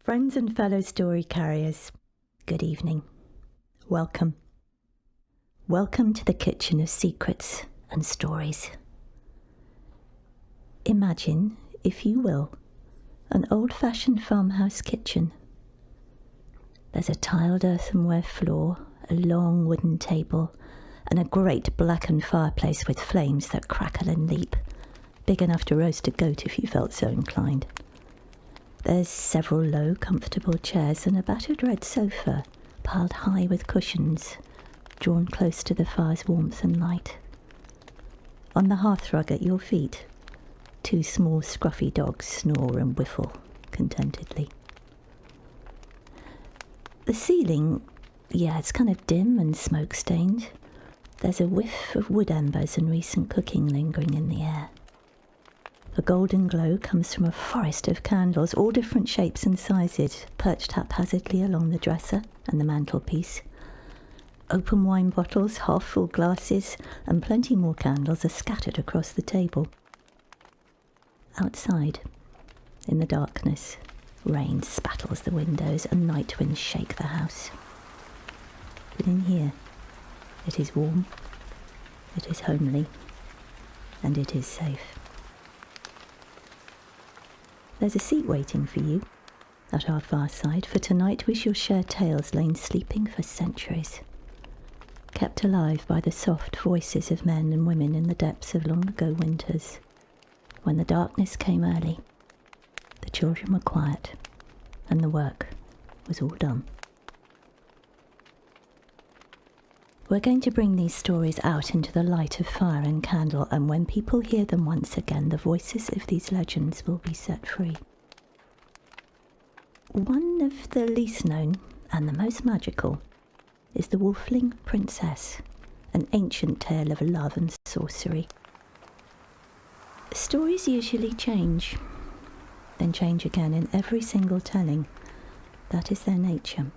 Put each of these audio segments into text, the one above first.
Friends and fellow story carriers, good evening. Welcome. Welcome to the kitchen of secrets and stories. Imagine, if you will, an old-fashioned farmhouse kitchen. There's a tiled earthenware floor, a long wooden table, and a great blackened fireplace with flames that crackle and leap, big enough to roast a goat if you felt so inclined. There's several low, comfortable chairs and a battered red sofa, piled high with cushions, drawn close to the fire's warmth and light. On the hearthrug at your feet, two small scruffy dogs snore and whiffle contentedly. The ceiling, it's kind of dim and smoke-stained. There's a whiff of wood embers and recent cooking lingering in the air. A golden glow comes from a forest of candles, all different shapes and sizes, perched haphazardly along the dresser and the mantelpiece. Open wine bottles, half-full glasses, and plenty more candles are scattered across the table. Outside, in the darkness, rain spattles the windows and night winds shake the house. But in here, it is warm, it is homely, and it is safe. There's a seat waiting for you at our far side, for tonight we shall share tales lain sleeping for centuries, kept alive by the soft voices of men and women in the depths of long-ago winters, when the darkness came early, the children were quiet, and the work was all done. We're going to bring these stories out into the light of fire and candle, and when people hear them once again, the voices of these legends will be set free. One of the least known and the most magical is the Wolfling Princess, an ancient tale of love and sorcery. Stories usually change, then change again in every single telling. That is their nature.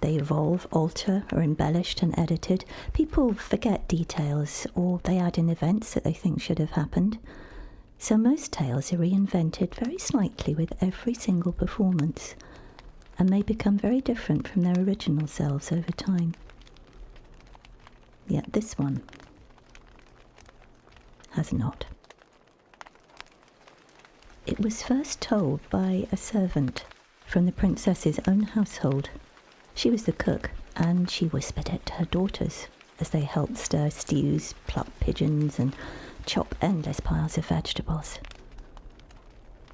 They evolve, alter, are embellished and edited. People forget details, or they add in events that they think should have happened. So most tales are reinvented very slightly with every single performance, and may become very different from their original selves over time. Yet this one has not. It was first told by a servant from the princess's own household. She was the cook, and she whispered it to her daughters as they helped stir stews, pluck pigeons, and chop endless piles of vegetables.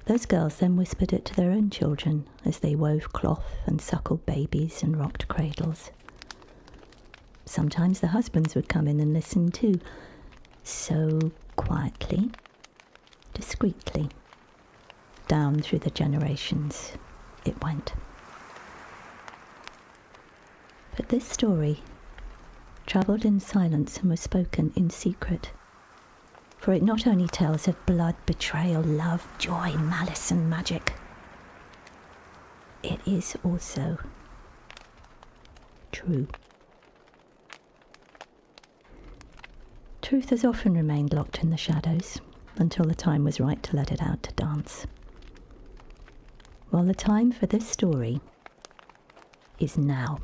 Those girls then whispered it to their own children as they wove cloth and suckled babies and rocked cradles. Sometimes the husbands would come in and listen too. So quietly, discreetly, down through the generations it went. But this story travelled in silence and was spoken in secret, for it not only tells of blood, betrayal, love, joy, malice and magic, it is also true. Truth has often remained locked in the shadows until the time was right to let it out to dance. Well, the time for this story is now.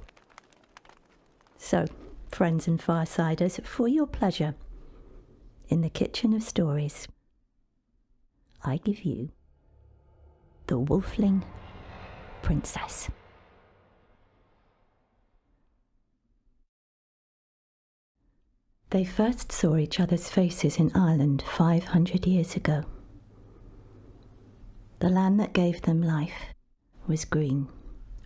So, friends and firesiders, for your pleasure, in the kitchen of stories, I give you the Wolfling Princess. They first saw each other's faces in Ireland 500 years ago. The land that gave them life was green,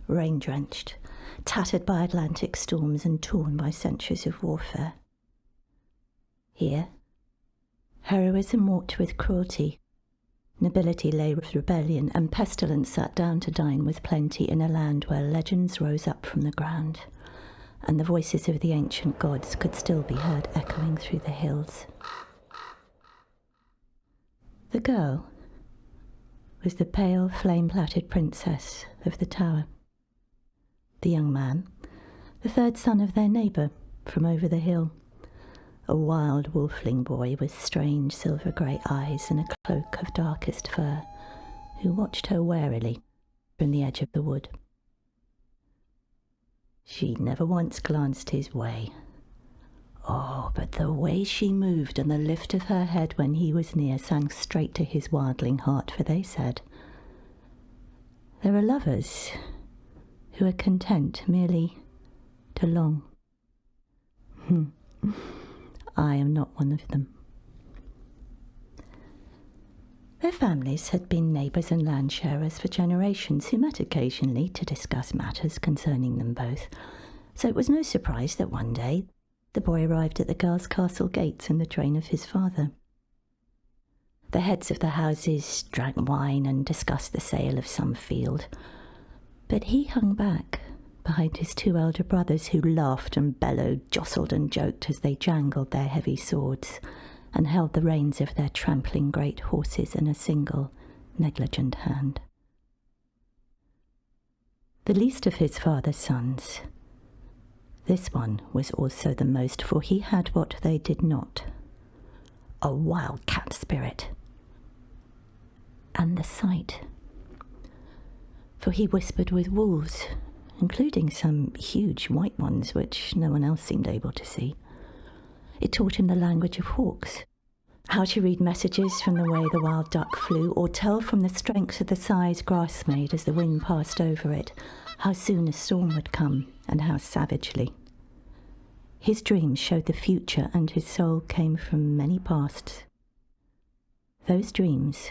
rain-drenched, tattered by Atlantic storms and torn by centuries of warfare. Here, heroism walked with cruelty, nobility lay with rebellion, and pestilence sat down to dine with plenty in a land where legends rose up from the ground, and the voices of the ancient gods could still be heard echoing through the hills. The girl was the pale, flame-plaited princess of the tower. The young man, the third son of their neighbour from over the hill, a wild wolfling boy with strange silver-grey eyes and a cloak of darkest fur, who watched her warily from the edge of the wood. She never once glanced his way. Oh, but the way she moved and the lift of her head when he was near sang straight to his wildling heart, for they said, there are lovers who are content merely to long. I am not one of them. Their families had been neighbours and land sharers for generations, who met occasionally to discuss matters concerning them both, so it was no surprise that one day the boy arrived at the girl's castle gates in the train of his father. The heads of the houses drank wine and discussed the sale of some field, but he hung back behind his two elder brothers, who laughed and bellowed, jostled and joked as they jangled their heavy swords and held the reins of their trampling great horses in a single, negligent hand. The least of his father's sons, this one was also the most, for he had what they did not, a wildcat spirit, and the sight. For he whispered with wolves, including some huge white ones which no one else seemed able to see. It taught him the language of hawks, how to read messages from the way the wild duck flew, or tell from the strength of the sighs grass made as the wind passed over it, how soon a storm would come, and how savagely. His dreams showed the future, and his soul came from many pasts. Those dreams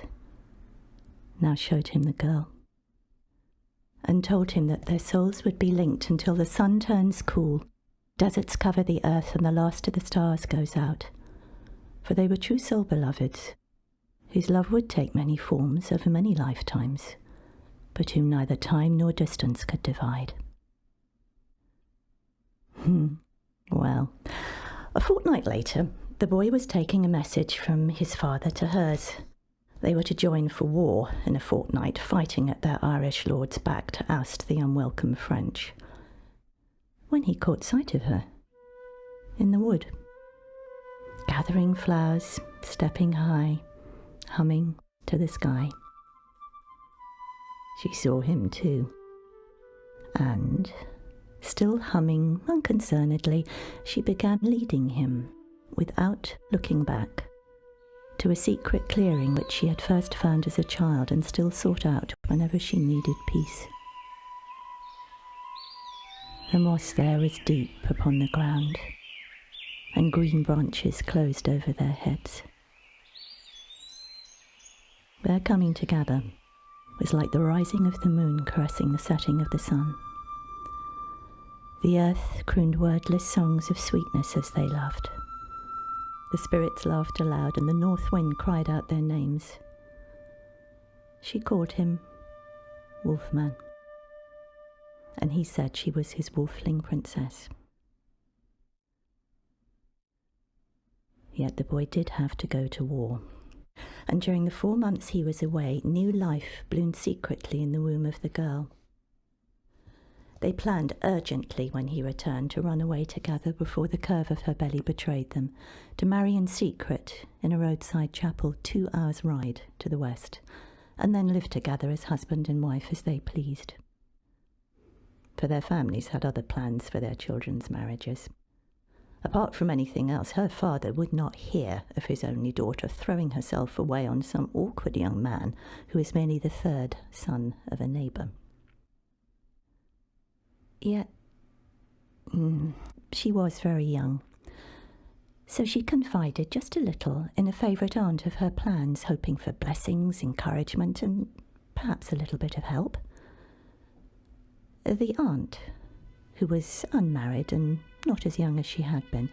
now showed him the girl, and told him that their souls would be linked until the sun turns cool, deserts cover the earth, and the last of the stars goes out. For they were true soul beloveds, whose love would take many forms over many lifetimes, but whom neither time nor distance could divide. Well, a fortnight later, the boy was taking a message from his father to hers. They were to join for war in a fortnight, fighting at their Irish lord's back to oust the unwelcome French, when he caught sight of her in the wood, gathering flowers, stepping high, humming to the sky. She saw him too, and, still humming unconcernedly, she began leading him, without looking back, to a secret clearing which she had first found as a child and still sought out whenever she needed peace. The moss there was deep upon the ground, and green branches closed over their heads. Their coming together was like the rising of the moon caressing the setting of the sun. The earth crooned wordless songs of sweetness as they loved. The spirits laughed aloud, and the north wind cried out their names. She called him Wolfman, and he said she was his Wolfling Princess. Yet the boy did have to go to war, and during the 4 months he was away, new life bloomed secretly in the womb of the girl. They planned urgently when he returned to run away together before the curve of her belly betrayed them, to marry in secret in a roadside chapel 2 hours' ride to the west, and then live together as husband and wife as they pleased. For their families had other plans for their children's marriages. Apart from anything else, her father would not hear of his only daughter throwing herself away on some awkward young man who is merely the third son of a neighbour. Yet, she was very young, so she confided just a little in a favourite aunt of her plans, hoping for blessings, encouragement, and perhaps a little bit of help. The aunt, who was unmarried and not as young as she had been,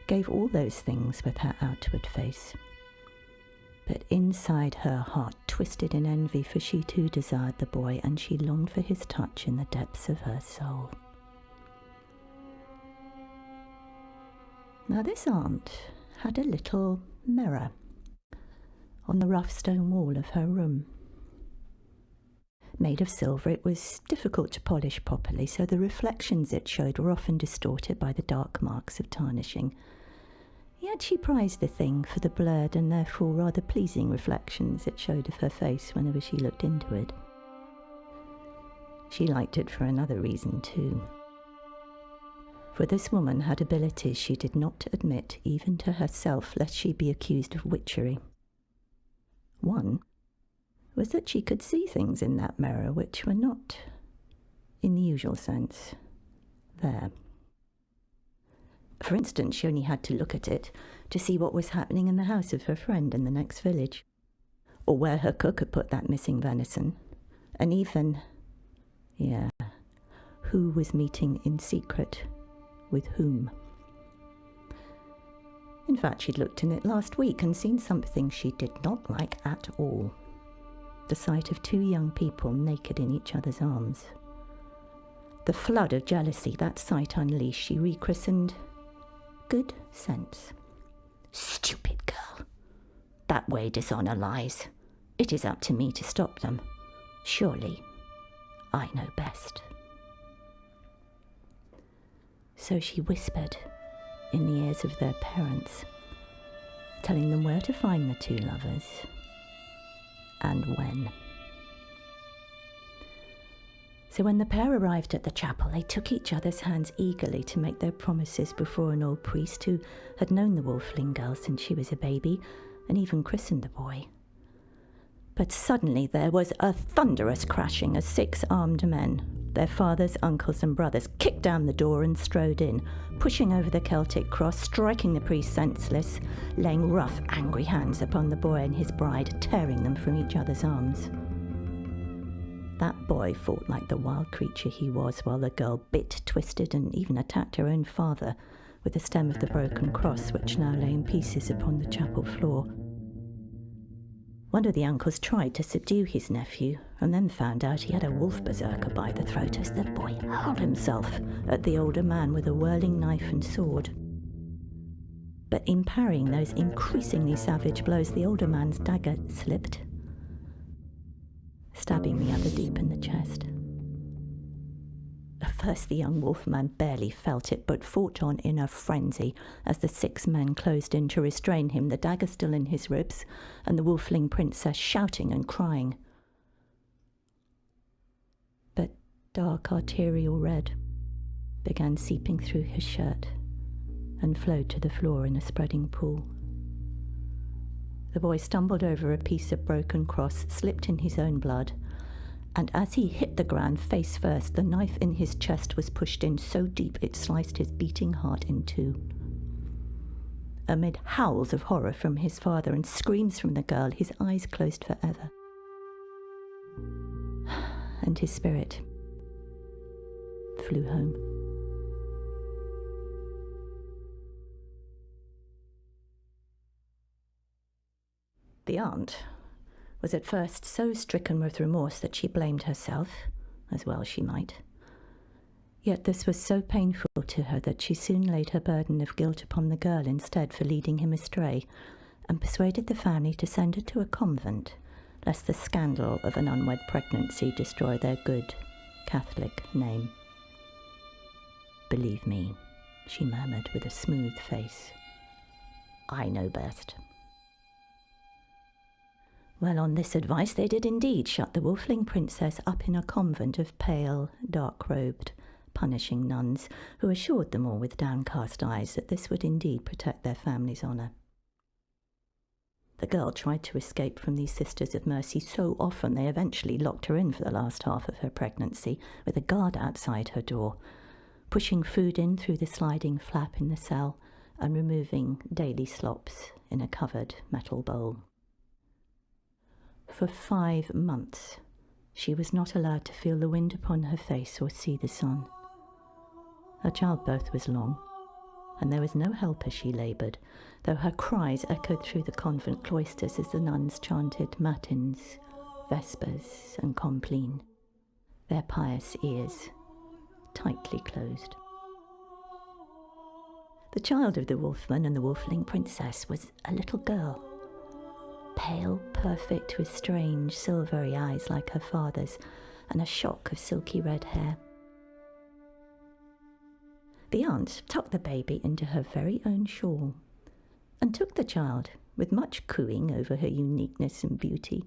gave all those things with her outward face. But inside her heart twisted in envy, for she too desired the boy, and she longed for his touch in the depths of her soul. Now this aunt had a little mirror on the rough stone wall of her room. Made of silver, it was difficult to polish properly, so the reflections it showed were often distorted by the dark marks of tarnishing. Yet she prized the thing for the blurred and therefore rather pleasing reflections it showed of her face whenever she looked into it. She liked it for another reason too. For this woman had abilities she did not admit even to herself, lest she be accused of witchery. One was that she could see things in that mirror which were not, in the usual sense, there. For instance, she only had to look at it to see what was happening in the house of her friend in the next village, or where her cook had put that missing venison, and even, who was meeting in secret with whom. In fact, she'd looked in it last week and seen something she did not like at all. The sight of two young people naked in each other's arms. The flood of jealousy that sight unleashed she rechristened Good Sense. Stupid girl. That way dishonour lies. It is up to me to stop them. Surely, I know best. So she whispered in the ears of their parents, telling them where to find the two lovers and when. So when the pair arrived at the chapel, they took each other's hands eagerly to make their promises before an old priest who had known the Wolfling girl since she was a baby and even christened the boy. But suddenly there was a thunderous crashing as 6 armed men, their fathers, uncles and brothers, kicked down the door and strode in, pushing over the Celtic cross, striking the priest senseless, laying rough, angry hands upon the boy and his bride, tearing them from each other's arms. That boy fought like the wild creature he was, while the girl bit, twisted and even attacked her own father with the stem of the broken cross which now lay in pieces upon the chapel floor. One of the uncles tried to subdue his nephew and then found out he had a wolf berserker by the throat as the boy hurled himself at the older man with a whirling knife and sword. But in parrying those increasingly savage blows, the older man's dagger slipped, stabbing the other deep in the chest. At first the young wolfman barely felt it, but fought on in a frenzy as the 6 men closed in to restrain him, the dagger still in his ribs, and the Wolfling Princess shouting and crying. But dark arterial red began seeping through his shirt and flowed to the floor in a spreading pool. The boy stumbled over a piece of broken cross, slipped in his own blood, and as he hit the ground face first, the knife in his chest was pushed in so deep it sliced his beating heart in 2. Amid howls of horror from his father and screams from the girl, his eyes closed forever. And his spirit flew home. The aunt was at first so stricken with remorse that she blamed herself, as well she might. Yet this was so painful to her that she soon laid her burden of guilt upon the girl instead for leading him astray, and persuaded the family to send her to a convent, lest the scandal of an unwed pregnancy destroy their good Catholic name. "Believe me," she murmured with a smooth face, "I know best." Well, on this advice they did indeed shut the Wolfling Princess up in a convent of pale, dark-robed, punishing nuns, who assured them all with downcast eyes that this would indeed protect their family's honour. The girl tried to escape from these Sisters of Mercy so often they eventually locked her in for the last half of her pregnancy, with a guard outside her door, pushing food in through the sliding flap in the cell and removing daily slops in a covered metal bowl. For 5 months, she was not allowed to feel the wind upon her face or see the sun. Her childbirth was long, and there was no help as she laboured, though her cries echoed through the convent cloisters as the nuns chanted matins, vespers, and compline, their pious ears tightly closed. The child of the Wolfman and the Wolfling Princess was a little girl, pale, perfect, with strange silvery eyes like her father's, and a shock of silky red hair. The aunt tucked the baby into her very own shawl, and took the child, with much cooing over her uniqueness and beauty,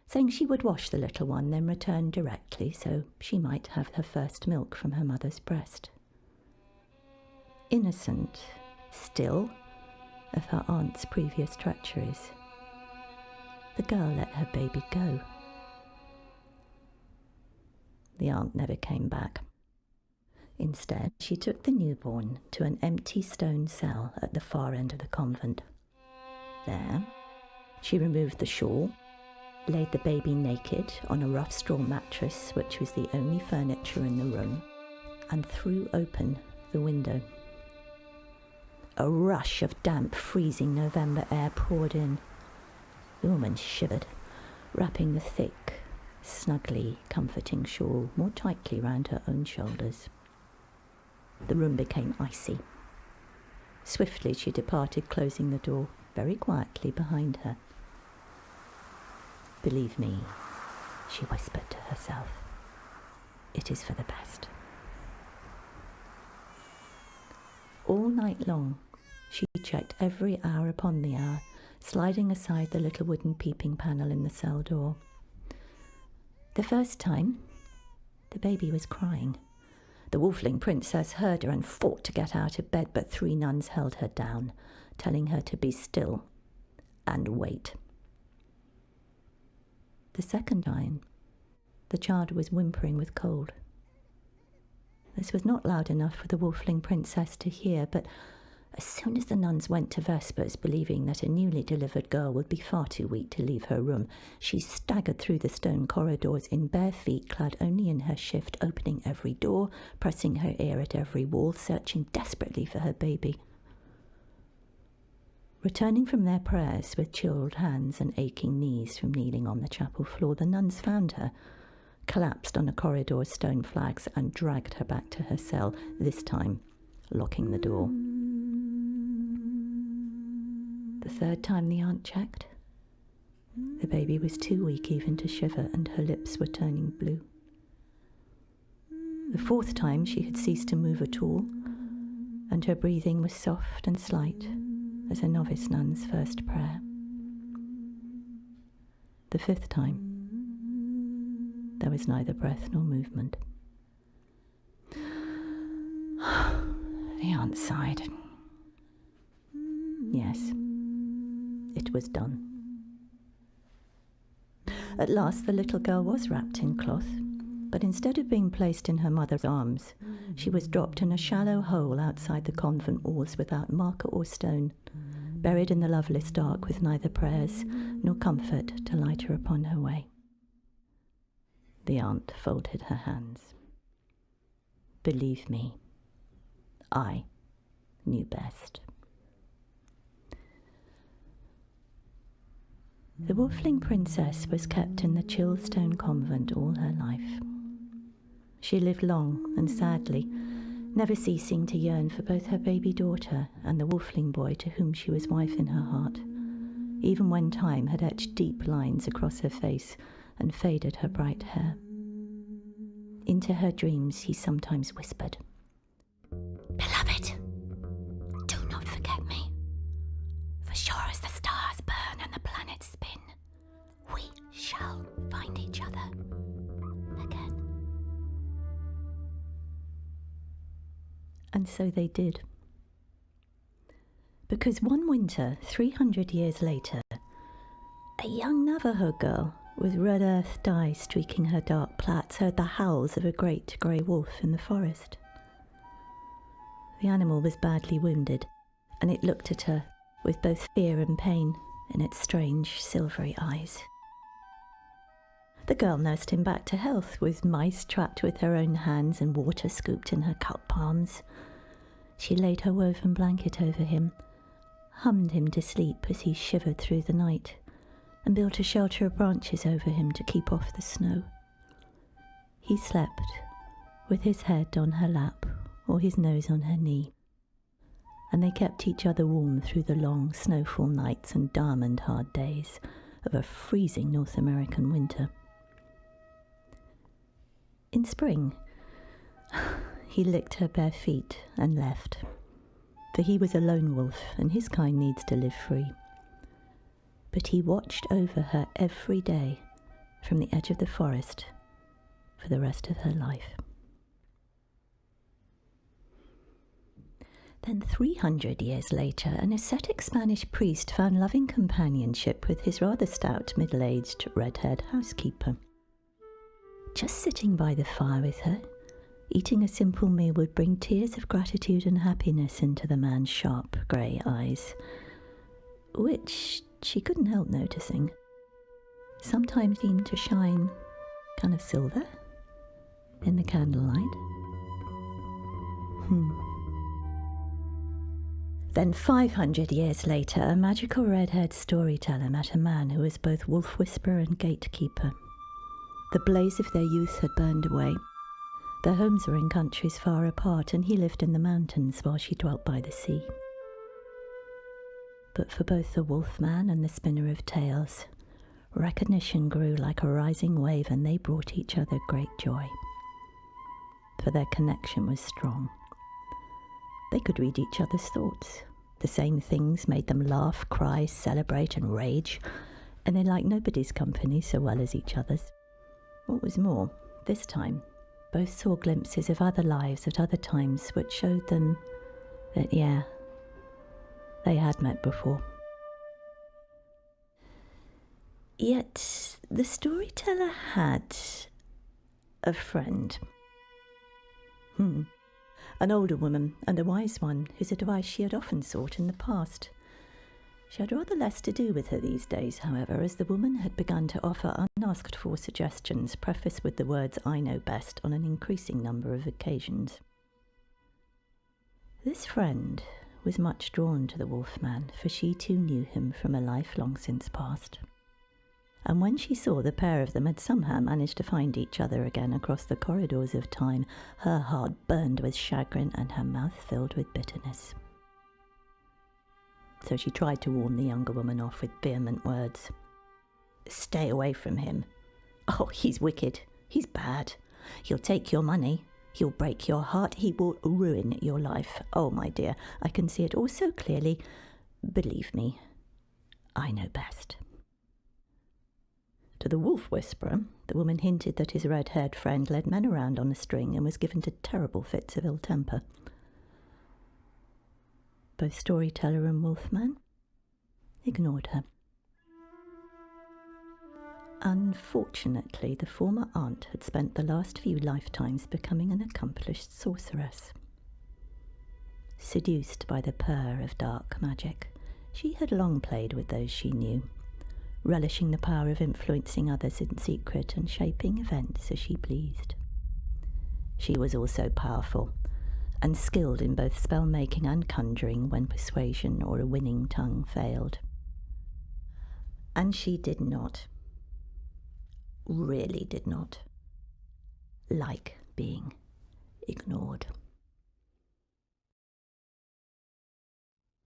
saying she would wash the little one, then return directly so she might have her first milk from her mother's breast. Innocent, still, of her aunt's previous treacheries, the girl let her baby go. The aunt never came back. Instead, she took the newborn to an empty stone cell at the far end of the convent. There, she removed the shawl, laid the baby naked on a rough straw mattress, which was the only furniture in the room, and threw open the window. A rush of damp, freezing November air poured in. The woman shivered, wrapping the thick, snugly comforting shawl more tightly round her own shoulders. The room became icy. Swiftly she departed, closing the door very quietly behind her. "Believe me," she whispered to herself, "it is for the best." All night long she checked every hour upon the hour, sliding aside the little wooden peeping panel in the cell door. The first time, the baby was crying. The Wolfling Princess heard her and fought to get out of bed, but 3 nuns held her down, telling her to be still and wait. The second time, the child was whimpering with cold. This was not loud enough for the Wolfling Princess to hear, but as soon as the nuns went to Vespers, believing that a newly delivered girl would be far too weak to leave her room, she staggered through the stone corridors in bare feet, clad only in her shift, opening every door, pressing her ear at every wall, searching desperately for her baby. Returning from their prayers with chilled hands and aching knees from kneeling on the chapel floor, the nuns found her, collapsed on a corridor's stone flags, and dragged her back to her cell, this time locking the door. The third time the aunt checked, the baby was too weak even to shiver, and her lips were turning blue. The fourth time she had ceased to move at all, and her breathing was soft and slight as a novice nun's first prayer. The fifth time, there was neither breath nor movement. The aunt sighed. Yes, it was done. At last the little girl was wrapped in cloth, but instead of being placed in her mother's arms, she was dropped in a shallow hole outside the convent walls without marker or stone, buried in the loveless dark with neither prayers nor comfort to light her upon her way. The aunt folded her hands. "Believe me, I knew best." The Wolfling Princess was kept in the chill stone convent all her life. She lived long and sadly, never ceasing to yearn for both her baby daughter and the Wolfling boy to whom she was wife in her heart, even when time had etched deep lines across her face and faded her bright hair. Into her dreams he sometimes whispered, "Beloved, do not forget me. For sure as the stars burn and the planets spin, we shall find each other again." And so they did. Because one winter, 300 years later, a young Navajo girl with red earth dye streaking her dark plaits heard the howls of a great grey wolf in the forest. The animal was badly wounded, and it looked at her with both fear and pain in its strange silvery eyes. The girl nursed him back to health, with mice trapped with her own hands and water scooped in her cup palms. She laid her woven blanket over him, hummed him to sleep as he shivered through the night, and built a shelter of branches over him to keep off the snow. He slept with his head on her lap or his nose on her knee, and they kept each other warm through the long snowfall nights and diamond-hard days of a freezing North American winter. In spring, he licked her bare feet and left, for he was a lone wolf and his kind needs to live free. But he watched over her every day from the edge of the forest for the rest of her life. Then 300 years later, an ascetic Spanish priest found loving companionship with his rather stout, middle-aged, red-haired housekeeper. Just sitting by the fire with her, eating a simple meal would bring tears of gratitude and happiness into the man's sharp, grey eyes, which she couldn't help noticing sometimes seemed to shine kind of silver in the candlelight. Then 500 years later, a magical red-haired storyteller met a man who was both wolf whisperer and gatekeeper. The blaze of their youth had burned away. Their homes were in countries far apart, and he lived in the mountains while she dwelt by the sea. But for both the wolf man and the spinner of tales, recognition grew like a rising wave, and they brought each other great joy. For their connection was strong. They could read each other's thoughts. The same things made them laugh, cry, celebrate, and rage, and they liked nobody's company so well as each other's. What was more, this time, both saw glimpses of other lives at other times which showed them that, they had met before. Yet the storyteller had a friend. An older woman, and a wise one, whose advice she had often sought in the past. She had rather less to do with her these days, however, as the woman had begun to offer unasked for suggestions, prefaced with the words "I know best" on an increasing number of occasions. This friend was much drawn to the wolfman, for she too knew him from a life long since past. And when she saw the pair of them had somehow managed to find each other again across the corridors of time, her heart burned with chagrin and her mouth filled with bitterness. So she tried to warn the younger woman off with vehement words. "Stay away from him. Oh, he's wicked. He's bad. He'll take your money. He'll break your heart. He will ruin your life. Oh, my dear, I can see it all so clearly. Believe me, I know best." To the wolf whisperer, the woman hinted that his red-haired friend led men around on a string and was given to terrible fits of ill temper. Both storyteller and wolfman ignored her. Unfortunately, the former aunt had spent the last few lifetimes becoming an accomplished sorceress. Seduced by the purr of dark magic, she had long played with those she knew, relishing the power of influencing others in secret and shaping events as she pleased. She was also powerful, and skilled in both spell-making and conjuring when persuasion or a winning tongue failed. And she did not, really did not, like being ignored.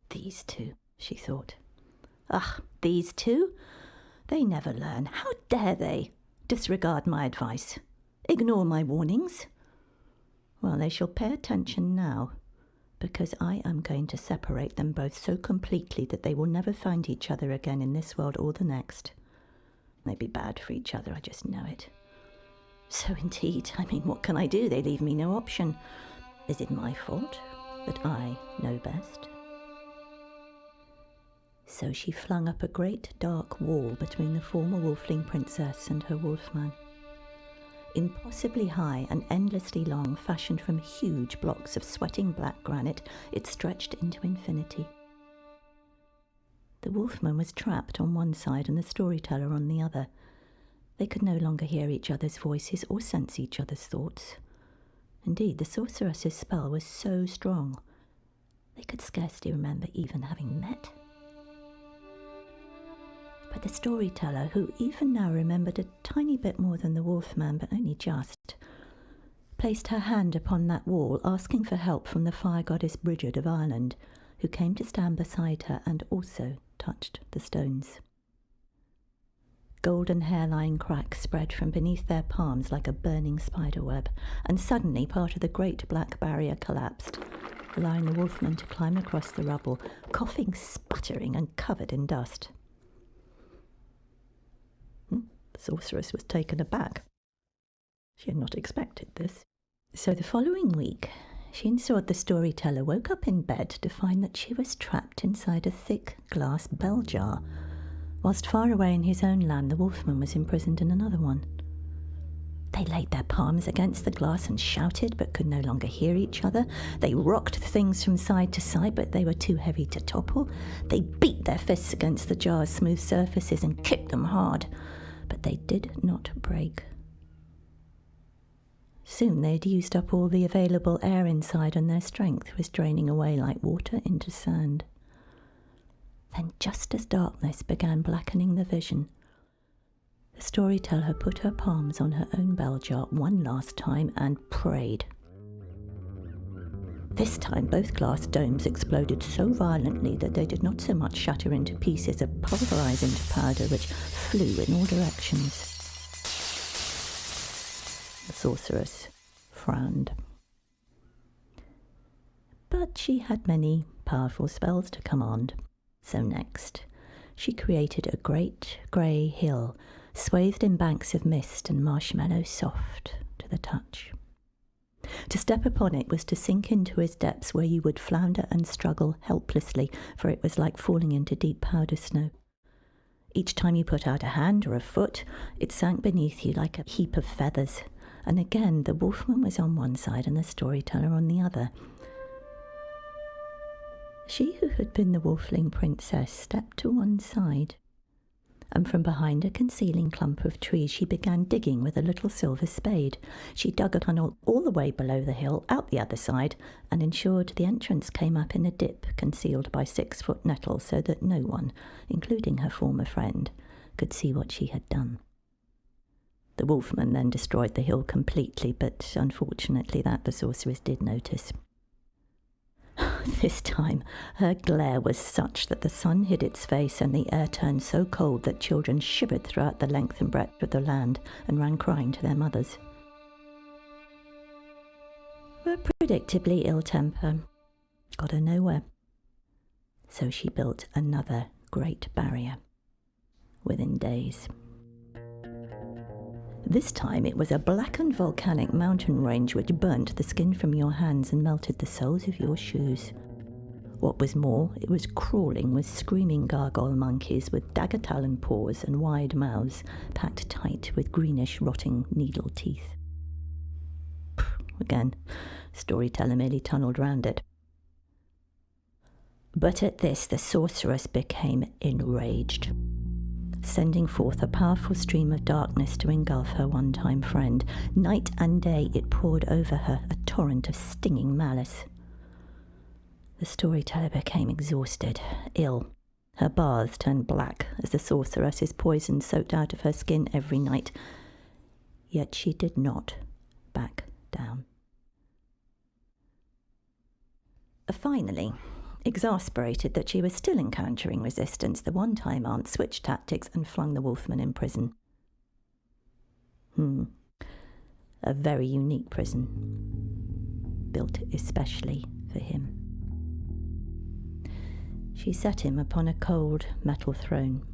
These two, she thought. These two? They never learn. How dare they disregard my advice, ignore my warnings? Well, they shall pay attention now, because I am going to separate them both so completely that they will never find each other again in this world or the next. They'd be bad for each other, I just know it. So indeed, what can I do? They leave me no option. Is it my fault that I know best? So she flung up a great dark wall between the former Wolfling Princess and her wolfman. Impossibly high and endlessly long, fashioned from huge blocks of sweating black granite, it stretched into infinity. The wolfman was trapped on one side and the storyteller on the other. They could no longer hear each other's voices or sense each other's thoughts. Indeed, the sorceress's spell was so strong, they could scarcely remember even having met. But the storyteller, who even now remembered a tiny bit more than the wolfman, but only just, placed her hand upon that wall, asking for help from the fire goddess Bridget of Ireland, who came to stand beside her and also touched the stones. Golden hairline cracks spread from beneath their palms like a burning spiderweb, and suddenly part of the great black barrier collapsed, allowing the wolfman to climb across the rubble, coughing, sputtering, and covered in dust. The sorceress was taken aback. She had not expected this. So the following week, she and Sword the storyteller woke up in bed to find that she was trapped inside a thick glass bell jar, whilst far away in his own land the wolfman was imprisoned in another one. They laid their palms against the glass and shouted, but could no longer hear each other. They rocked the things from side to side, but they were too heavy to topple. They beat their fists against the jar's smooth surfaces and kicked them hard, but they did not break. Soon they'd used up all the available air inside, and their strength was draining away like water into sand. Then, just as darkness began blackening the vision, the storyteller put her palms on her own bell jar one last time and prayed. This time both glass domes exploded so violently that they did not so much shatter into pieces as pulverize into powder which flew in all directions. The sorceress frowned. But she had many powerful spells to command. So next, she created a great grey hill, swathed in banks of mist and marshmallow soft to the touch. To step upon it was to sink into its depths, where you would flounder and struggle helplessly, for it was like falling into deep powder snow. Each time you put out a hand or a foot, it sank beneath you like a heap of feathers, and again the wolfman was on one side and the storyteller on the other. She who had been the Wolfling Princess stepped to one side, and from behind a concealing clump of trees she began digging with a little silver spade. She dug a tunnel all the way below the hill, out the other side, and ensured the entrance came up in a dip concealed by 6-foot nettles, so that no one, including her former friend, could see what she had done. The wolfman then destroyed the hill completely, but unfortunately that the sorceress did notice. This time her glare was such that the sun hid its face, and the air turned so cold that children shivered throughout the length and breadth of the land and ran crying to their mothers. Her predictably ill temper got her nowhere, so she built another great barrier within days. This time it was a blackened volcanic mountain range which burnt the skin from your hands and melted the soles of your shoes. What was more, it was crawling with screaming gargoyle monkeys with dagger-talon paws and wide mouths packed tight with greenish rotting needle teeth. Again, storyteller merely tunnelled round it. But at this the sorceress became enraged, sending forth a powerful stream of darkness to engulf her one-time friend. Night and day it poured over her, a torrent of stinging malice. The storyteller became exhausted, ill. Her baths turned black as the sorceress's poison soaked out of her skin every night. Yet she did not back down. Finally, exasperated that she was still encountering resistance, the one-time aunt switched tactics and flung the wolfman in prison. A very unique prison, built especially for him. She set him upon a cold metal throne,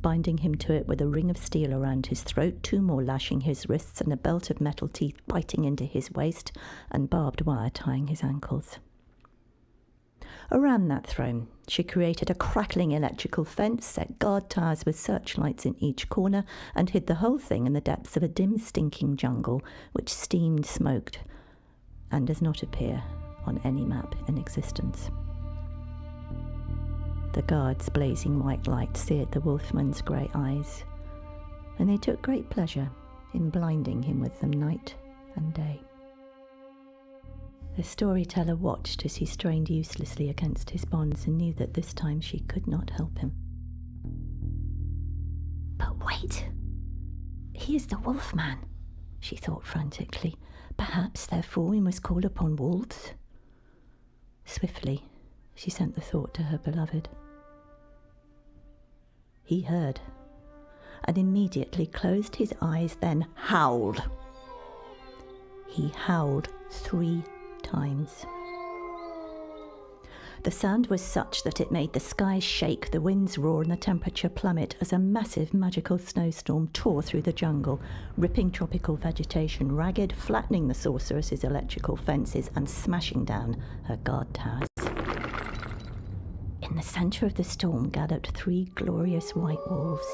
binding him to it with a ring of steel around his throat, 2 more lashing his wrists, and a belt of metal teeth biting into his waist, and barbed wire tying his ankles. Around that throne, she created a crackling electrical fence, set guard towers with searchlights in each corner, and hid the whole thing in the depths of a dim, stinking jungle, which steamed, smoked, and does not appear on any map in existence. The guards' blazing white light seared the wolfman's grey eyes, and they took great pleasure in blinding him with them night and day. The storyteller watched as he strained uselessly against his bonds and knew that this time she could not help him. But wait! He is the wolfman, she thought frantically. Perhaps, therefore, we must call upon wolves. Swiftly, she sent the thought to her beloved. He heard, and immediately closed his eyes, then howled. He howled 3 times. The sound was such that it made the skies shake, the winds roar, and the temperature plummet as a massive magical snowstorm tore through the jungle, ripping tropical vegetation ragged, flattening the sorceress's electrical fences, and smashing down her guard towers. In the centre of the storm galloped 3 glorious white wolves.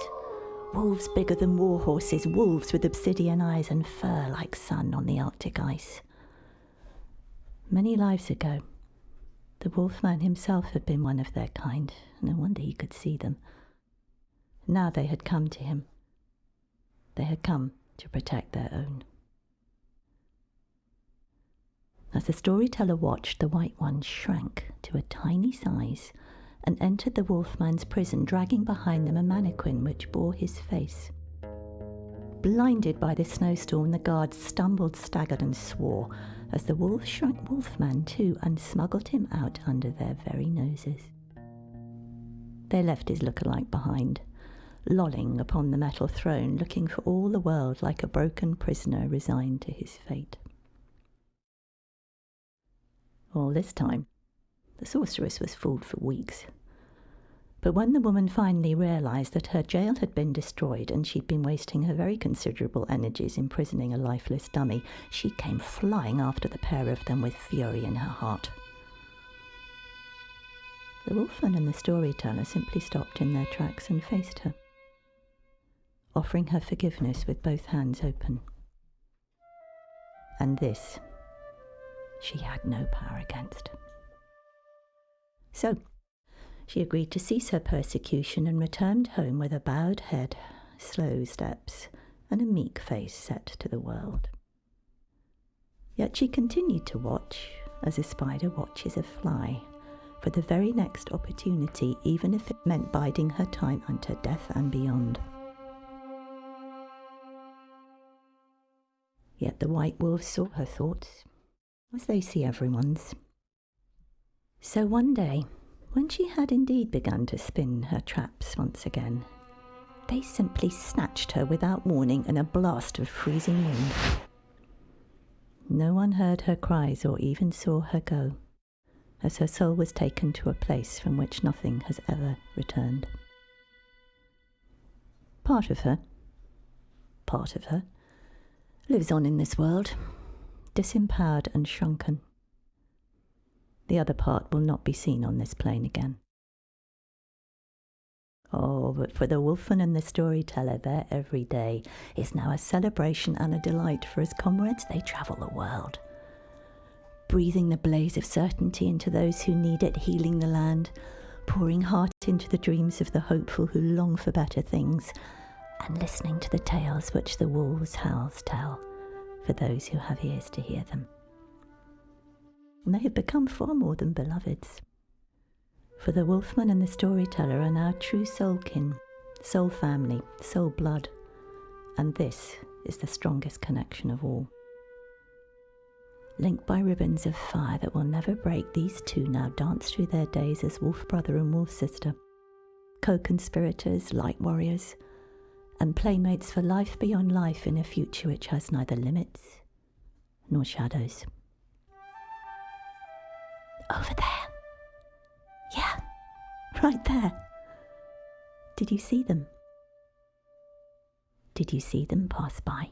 Wolves bigger than war horses, wolves with obsidian eyes and fur like sun on the Arctic ice. Many lives ago, the Wolfman himself had been one of their kind. No wonder he could see them. Now they had come to him. They had come to protect their own. As the storyteller watched, the White One shrank to a tiny size and entered the Wolfman's prison, dragging behind them a mannequin which bore his face. Blinded by the snowstorm, the guards stumbled, staggered, and swore as the wolves shrank Wolfman too and smuggled him out under their very noses. They left his look-alike behind, lolling upon the metal throne, looking for all the world like a broken prisoner resigned to his fate. All this time, the sorceress was fooled for weeks. But when the woman finally realised that her jail had been destroyed and she'd been wasting her very considerable energies imprisoning a lifeless dummy, she came flying after the pair of them with fury in her heart. The Wolfman and the storyteller simply stopped in their tracks and faced her, offering her forgiveness with both hands open. And this she had no power against. So, she agreed to cease her persecution and returned home with a bowed head, slow steps, and a meek face set to the world. Yet she continued to watch, as a spider watches a fly, for the very next opportunity, even if it meant biding her time unto death and beyond. Yet the white wolves saw her thoughts, as they see everyone's. So one day, when she had indeed begun to spin her traps once again, they simply snatched her without warning in a blast of freezing wind. No one heard her cries or even saw her go, as her soul was taken to a place from which nothing has ever returned. Part of her lives on in this world, disempowered and shrunken. The other part will not be seen on this plane again. Oh, but for the Wolfman and the storyteller, their every day is now a celebration and a delight, for as comrades they travel the world, breathing the blaze of certainty into those who need it, healing the land, pouring heart into the dreams of the hopeful who long for better things, and listening to the tales which the wolves' howls tell for those who have ears to hear them. And they have become far more than beloveds. For the Wolfman and the storyteller are now true soul kin, soul family, soul blood, and this is the strongest connection of all. Linked by ribbons of fire that will never break, these two now dance through their days as wolf brother and wolf sister, co-conspirators, light warriors, and playmates for life beyond life in a future which has neither limits nor shadows. Over there. Yeah, right there. Did you see them? Did you see them pass by?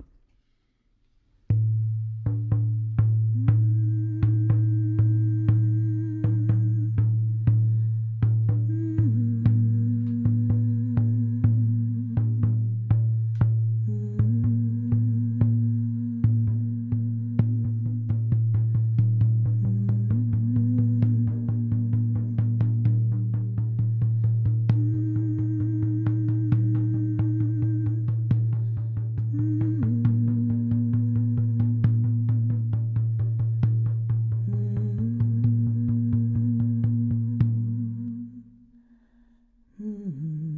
Mm-hmm.